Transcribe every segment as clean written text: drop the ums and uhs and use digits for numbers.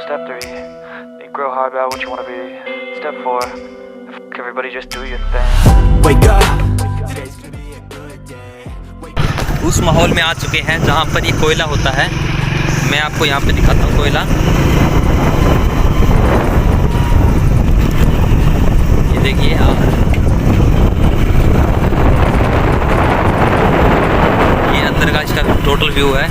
Step 3, you grow hard about what you want to be. Step 4, everybody just do your thing. Wake up. Today's gonna be a good day. उस माहौल में आ चुके हैं जहाँ पर ये कोयला होता है। मैं आपको यहाँ पे दिखाता हूँ कोयला। ये देखिए ये अंदर का इसका टोटल व्यू है।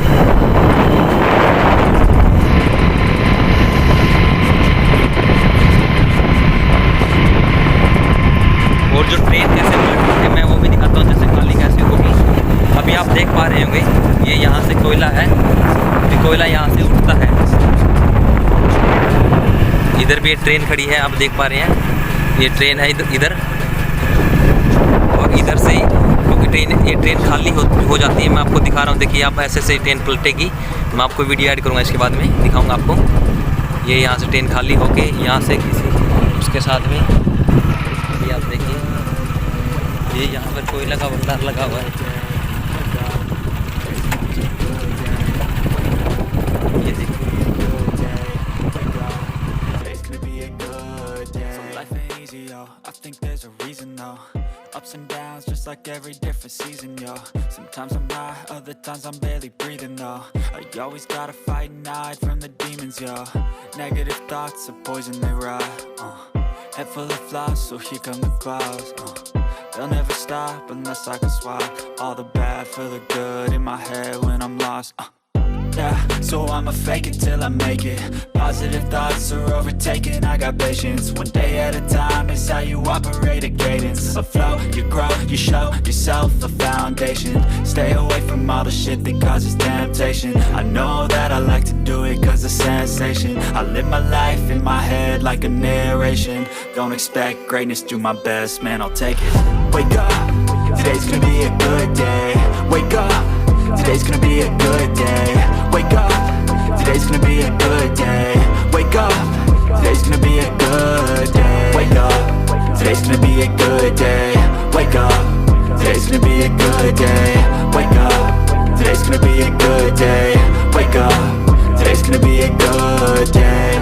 और जो ट्रेन कैसे उड़ती है मैं वो भी दिखाता हूँ, जैसे खाली कैसे होगी। अभी आप देख पा रहे होंगे ये यहाँ से कोयला है, ये कोयला यहाँ से उठता है। इधर भी एक ट्रेन खड़ी है, आप देख पा रहे हैं ये ट्रेन है इधर। और इधर से ही क्योंकि ये ट्रेन खाली हो जाती है, मैं आपको दिखा रहा हूँ। देखिए आप ऐसे से ट्रेन पलटेगी। मैं आपको वीडियो ऐड करूँगा, इसके बाद में दिखाऊँगा आपको। ये यहाँ से ट्रेन खाली होके यहाँ से किसी उसके साथ में ये आप देखिए ये यहाँ पर कोयला का भंडार लगा हुआ है। ये देखिए I think there's a reason though. Ups and downs just like every different season, yo. Sometimes I'm high, other times I'm barely breathing though. I always gotta fight and hide from the demons, yo. Negative thoughts are poison, they rot. Head full of flies, so here come the clouds. They'll never stop unless I can swap all the bad for the good in my head when I'm lost. Yeah, so I'ma fake it till I make it. Positive thoughts are overtaken, I got patience. One day at a time is how you operate a cadence. A flow, you grow, you show yourself a foundation. Stay away from all the shit that causes temptation. I know that I like to do it cause it's sensation. I live my life in my head like a narration. Don't expect greatness, do my best, man, I'll take it. Wake up, today's gonna be a good day. Wake up, today's gonna be a good day. Wake up, today's gonna be a good day. Wake up, today's gonna be a good day. Wake up, today's gonna be a good day. Wake up, today's gonna be a good day. Wake up, today's gonna be a good day. Wake up, today's gonna be a good day.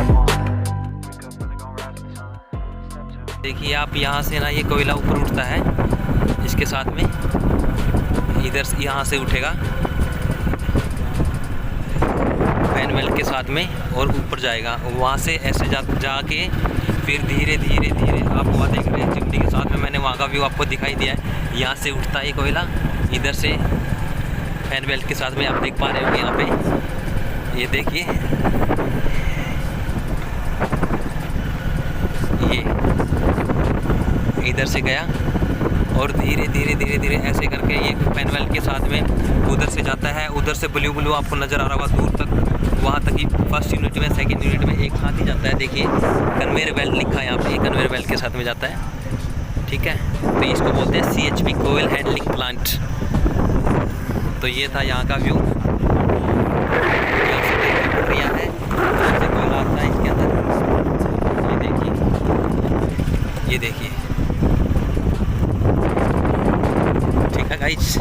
देखिए आप यहाँ से ना ये कोयला ऊपर उठता है इसके साथ में, इधर यहाँ से उठेगा फैन बेल्ट के साथ में और ऊपर जाएगा। वहाँ से ऐसे जाके फिर धीरे धीरे धीरे आप वहाँ देख रहे हैं चिमनी के साथ में, मैंने वहाँ का व्यू आपको दिखाई दिया है। यहाँ से उठता है कोयला इधर से फैन बेल्ट के साथ में, आप देख पा रहे होंगे यहाँ पे। ये देखिए ये इधर से गया और धीरे धीरे धीरे धीरे ऐसे करके ये फैन बेल्ट के साथ में उधर से जाता है। उधर से ब्लू ब्लू आपको नज़र आ रहा होगा दूर तक, वहाँ तक ही फर्स्ट यूनिट में सेकंड यूनिट में एक साथ ही जाता है। देखिए कन्वेयर बेल्ट लिखा है यहाँ पे, कन्वेयर बेल्ट के साथ में जाता है, ठीक है। तो इसको बोलते हैं CHP कोयल हैंडलिंग प्लांट। तो ये था यहाँ का व्यू। यहाँ से देखिए प्रक्रिया है, यहाँ से कोयला आता है इसके अंदर। ये देखिए ठीक है गाइस।